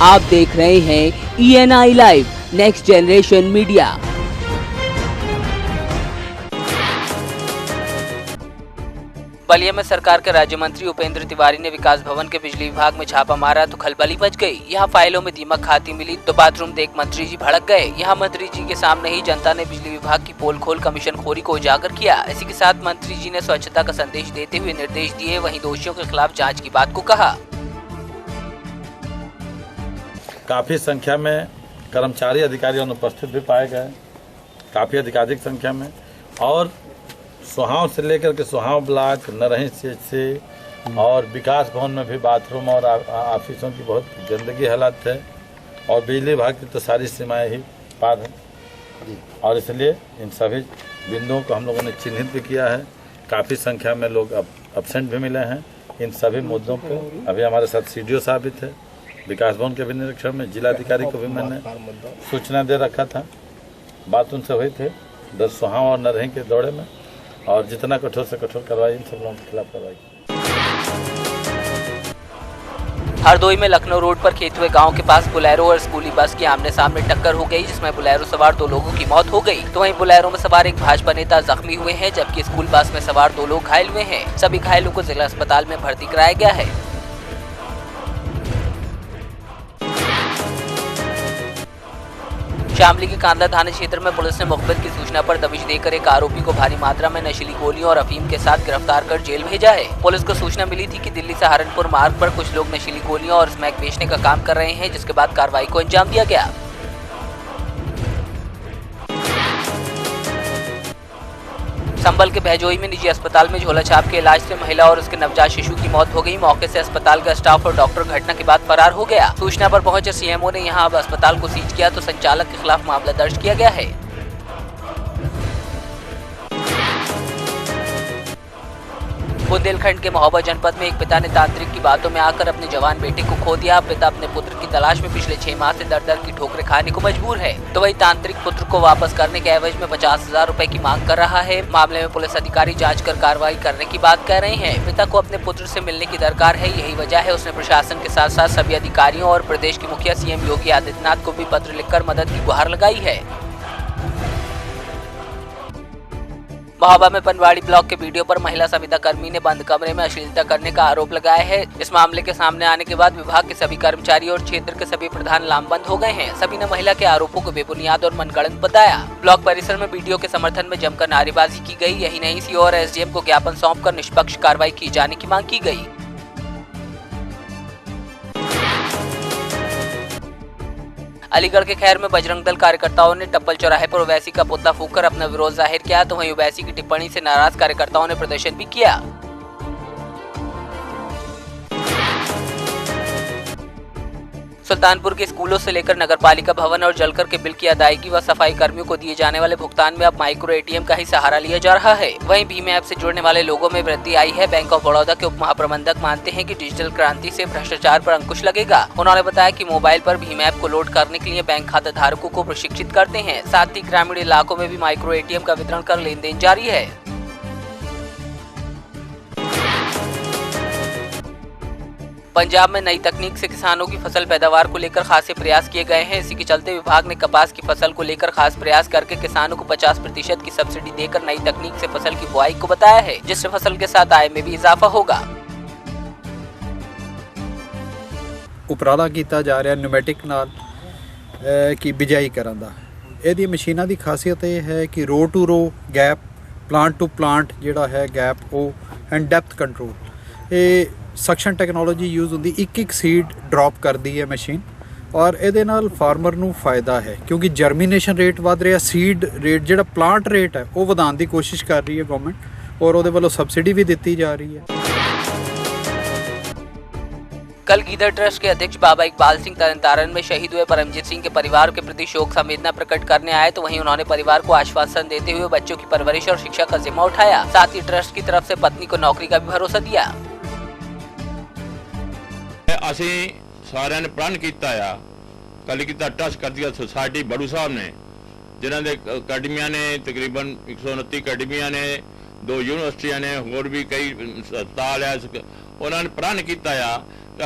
आप देख रहे हैं ENI live next generation media. Ballia में सरकार के राज्य मंत्री उपेंद्र तिवारी ने विकास भवन के बिजली विभाग में छापा मारा तो खलबली मच गई। यहाँ फाइलों में दीमक खाती मिली तो बाथरूम देख मंत्री जी भड़क गए। यहाँ मंत्री जी के सामने ही जनता ने बिजली विभाग की पोल खोल कमीशन खोरी को उजागर किया। इसी के साथ मंत्री जी ने स्वच्छता का संदेश देते हुए निर्देश दिए, वहीं दोषियों के खिलाफ जाँच की बात को कहा। काफ़ी संख्या में कर्मचारी अधिकारी अनुपस्थित भी पाए गए, काफ़ी अधिकाधिक संख्या में, और सुहाव से लेकर के सुहाव ब्लॉक, नरही से और विकास भवन में भी बाथरूम और ऑफिसों की बहुत गंदगी हालत है और बिजली विभाग की तो सारी सीमाएं ही पार हैं और इसलिए इन सभी बिंदुओं को हम लोगों ने चिन्हित भी किया है। काफ़ी संख्या में लोग अब एब्सेंट भी मिले हैं। इन सभी मुद्दों पर अभी हमारे साथ CDO साहब भी थे, विकास भवन के भी निरीक्षण में जिलाधिकारी को भी मैंने सूचना दे रखा था। बात उनसे हुई थी दर सुहाव और नरही के दौरे में, और जितना कठोर से कठोर कार्रवाई इन सब लोगों के खिलाफ कार्रवाई। हरदोई में लखनऊ रोड पर खेतवे गांव के पास बोलेरो और स्कूली बस की आमने सामने टक्कर हो गई, जिसमें बोलेरो सवार 2 लोगों की मौत हो गई तो वहीं बोलेरो में सवार एक भाजपा नेता जख्मी हुए हैं, जबकि स्कूल बस में सवार 2 लोग घायल हुए हैं। सभी घायलों को जिला अस्पताल में भर्ती कराया गया है। शामली के कांदला थाना क्षेत्र में पुलिस ने मुखबिर की सूचना पर दबिश देकर एक आरोपी को भारी मात्रा में नशीली गोलियों और अफीम के साथ गिरफ्तार कर जेल भेजा है। पुलिस को सूचना मिली थी कि दिल्ली सहारनपुर मार्ग पर कुछ लोग नशीली गोलियों और स्मैक बेचने का काम कर रहे हैं, जिसके बाद कार्रवाई को अंजाम दिया गया। संभल के भैजोई में निजी अस्पताल में झोला छाप के इलाज से महिला और उसके नवजात शिशु की मौत हो गई। मौके से अस्पताल का स्टाफ और डॉक्टर घटना के बाद फरार हो गया। सूचना पर पहुंचे CMO ने यहां अब अस्पताल को सीज किया तो संचालक के खिलाफ मामला दर्ज किया गया है। बुंदेलखंड के महोबा जनपद में एक पिता ने तांत्रिक की बातों में आकर अपने जवान बेटे को खो दिया। पिता अपने पुत्र की तलाश में पिछले 6 माह से दर की ठोकरें खाने को मजबूर है तो वही तांत्रिक पुत्र को वापस करने के एवज में 50,000 रुपए की मांग कर रहा है। मामले में पुलिस अधिकारी जांच कर कार्रवाई करने की बात कह रहे हैं। पिता को अपने पुत्र से मिलने की दरकार है, यही वजह है उसने प्रशासन के साथ साथ सभी अधिकारियों और प्रदेश के मुखिया CM योगी आदित्यनाथ को भी पत्र लिखकर मदद की गुहार लगाई है। महोबा में पनवाड़ी ब्लॉक के वीडियो पर महिला संविदा कर्मी ने बंद कमरे में अश्लीलता करने का आरोप लगाया है। इस मामले के सामने आने के बाद विभाग के सभी कर्मचारी और क्षेत्र के सभी प्रधान लामबंद हो गए हैं। सभी ने महिला के आरोपों को बेबुनियाद और मनगढ़ंत बताया। ब्लॉक परिसर में वीडियो के समर्थन में जमकर नारेबाजी की गई। यही नहीं, CO और SDM को ज्ञापन सौंपकर निष्पक्ष कार्रवाई की जाने की मांग की गई। अलीगढ़ के खैर में बजरंग दल कार्यकर्ताओं ने टप्पल चौराहे पर ओवैसी का पुतला फूंककर अपना विरोध जाहिर किया तो वहीं ओवैसी की टिप्पणी से नाराज कार्यकर्ताओं ने प्रदर्शन भी किया। सुल्तानपुर के स्कूलों से लेकर नगरपालिका भवन और जलकर के बिल की अदायगी व सफाई कर्मियों को दिए जाने वाले भुगतान में अब माइक्रो ATM का ही सहारा लिया जा रहा है। वहीं भीम ऐप से जुड़ने वाले लोगों में वृद्धि आई है। बैंक ऑफ बड़ौदा के उप महाप्रबंधक मानते हैं कि डिजिटल क्रांति से भ्रष्टाचार पर अंकुश लगेगा। उन्होंने बताया कि मोबाइल पर भीम ऐप को लोड करने के लिए बैंक खाता धारकों को प्रशिक्षित करते हैं। साथ ही ग्रामीण इलाकों में भी माइक्रो ATM का वितरण कर लेन देन जारी है। पंजाब में नई तकनीक से किसानों की फसल पैदावार को लेकर खासे प्रयास किए गए हैं। इसी के चलते विभाग ने कपास की फसल को लेकर खास प्रयास करके किसानों को 50% की सब्सिडी देकर नई तकनीक से फसल की बुआई को बताया है, जिससे फसल के साथ आय में भी इजाफा होगा। उपराला किया जा रहा न्यूमैटिक नाल की बिजाई करन दा। ਇਹਦੀ मशीनां ਦੀ खासियत यह है कि row to row gap, plant to plant जिहड़ा है गैप ਉਹ एंड डेप्थ कंट्रोल, ये सक्शन टैक्नोलॉजी यूज़ होंदी। एक सीड ड्रॉप करती है मशीन और ये नाल फार्मर नू फायदा है क्योंकि जर्मीनेशन रेट वध रहा, सीड रेट जिहड़ा प्लांट रेट है वो वधाउण दी कोशिश कर रही है गवर्नमेंट और उहदे वल्लों सबसिडी भी दी जा रही है। कल गीदड़ ट्रस्ट के अध्यक्ष बाबा इकबाल सिंह तरनतारन में शहीद हुए परमजीत सिंह के परिवार के प्रति शोक संवेदना प्रकट करने आए तो वहीं उन्होंने परिवार को आश्वासन देते हुए बच्चों की परवरिश और शिक्षा का जिम्मा उठाया। साथ ही ट्रस्ट की तरफ से पत्नी को नौकरी का भी भरोसा दिया। ਅਸੀਂ ਸਾਰਿਆਂ ਨੇ ਪ੍ਰਣ ਕੀਤਾ ਆ ਕਲਗੀਧਰ ਟਰਸਟ ਕਰਦੀਆਂ ਸੁਸਾਇਟੀ ਬੜੂ ਸਾਹਿਬ ਨੇ ਜਿਨ੍ਹਾਂ ਦੇ ਅਕੈਡਮੀਆਂ ਨੇ ਤਕਰੀਬਨ 129 ਅਕੈਡਮੀਆਂ ਨੇ 2 ਯੂਨੀਵਰਸਿਟੀਆਂ ਨੇ ਹੋਰ ਵੀ ਕਈ ਹਸਪਤਾਲ ਆ ਉਹਨਾਂ ਨੇ ਪ੍ਰਣ ਕੀਤਾ ਆ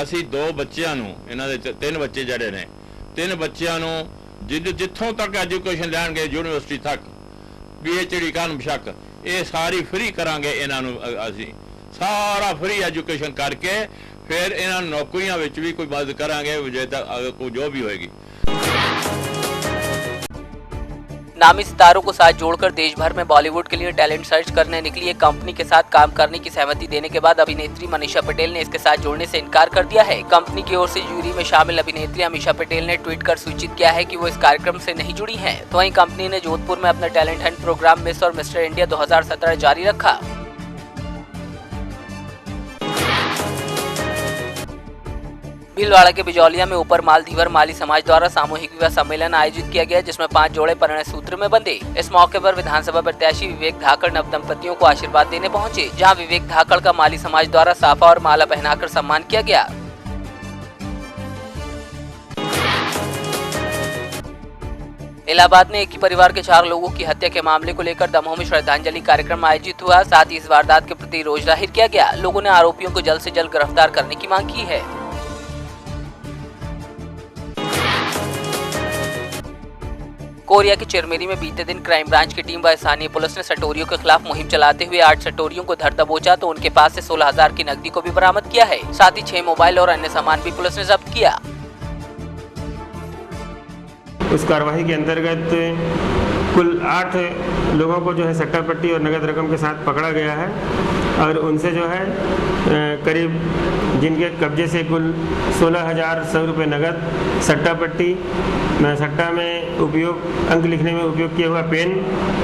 ਅਸੀਂ 2 ਬੱਚਿਆਂ ਨੂੰ, ਇਹਨਾਂ ਦੇ 3 ਬੱਚੇ ਜਿਹੜੇ ਨੇ, 3 ਬੱਚਿਆਂ ਨੂੰ ਜਿੱਥੋਂ ਤੱਕ ਐਜੂਕੇਸ਼ਨ ਲੈਣਗੇ ਯੂਨੀਵਰਸਿਟੀ ਤੱਕ, PhD ਕਰਨ ਬਸ਼ੱਕ, ਇਹ ਸਾਰੀ ਫ੍ਰੀ ਕਰਾਂਗੇ ਇਹਨਾਂ ਨੂੰ। ਅਸੀਂ ਸਾਰਾ ਫ੍ਰੀ ਐਜੂਕੇਸ਼ਨ ਕਰਕੇ फिर इन्हों नौकरियों में भी कोई मदद करांगे जो भी होएगी। नामी सितारों को साथ जोड़कर देश भर में बॉलीवुड के लिए टैलेंट सर्च करने निकली एक कंपनी के साथ काम करने की सहमति देने के बाद अभिनेत्री मनीषा पटेल ने इसके साथ जोड़ने से इनकार कर दिया है। कंपनी की ओर से जूरी में शामिल अभिनेत्री अमीषा पटेल ने ट्वीट कर सूचित किया है कि वो इस कार्यक्रम से नहीं जुड़ी हैं। तो वहीं कंपनी ने जोधपुर में अपना टैलेंट हंट प्रोग्राम मिस और मिस्टर इंडिया 2017 जारी रखा। भीलवाड़ा के बिजौलिया में ऊपर माल धीवर माली समाज द्वारा सामूहिक विवाह सम्मेलन आयोजित किया गया, जिसमें 5 जोड़े परिणय सूत्र में बंधे। इस मौके पर विधानसभा प्रत्याशी विवेक धाकड़ नव दंपतियों को आशीर्वाद देने पहुंचे, जहां विवेक धाकड़ का माली समाज द्वारा साफा और माला पहनाकर सम्मान किया गया। इलाहाबाद में एक ही परिवार के 4 लोगों की हत्या के मामले को लेकर दमोह में श्रद्धांजलि कार्यक्रम आयोजित हुआ। साथ ही इस वारदात के प्रति रोष जाहिर किया गया। लोगों ने आरोपियों को जल्द से जल्द गिरफ्तार करने की मांग की है। कोरिया के चिरमेरी में बीते दिन क्राइम ब्रांच की टीम व स्थानीय पुलिस ने सटोरियों के खिलाफ मुहिम चलाते हुए 8 सटोरियों को धर दबोचा, तो उनके पास से 16,000 की नकदी को भी बरामद किया है। साथ ही 6 मोबाइल और अन्य सामान भी पुलिस ने जब्त किया। उस कार्रवाई के अंतर्गत कुल 8 लोगों को जो है सट्टा पट्टी और नगद रकम के साथ पकड़ा गया है और उनसे जो है करीब जिनके कब्जे से कुल 16,100 रुपये नगद, सट्टा पट्टी, सट्टा में उपयोग अंक लिखने में उपयोग किया हुआ पेन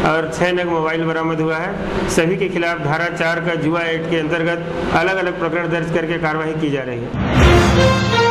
और 6 नग मोबाइल बरामद हुआ है। सभी के खिलाफ धारा 4 का जुआ एक्ट के अंतर्गत अलग अलग प्रकरण दर्ज करके कार्रवाई की जा रही है।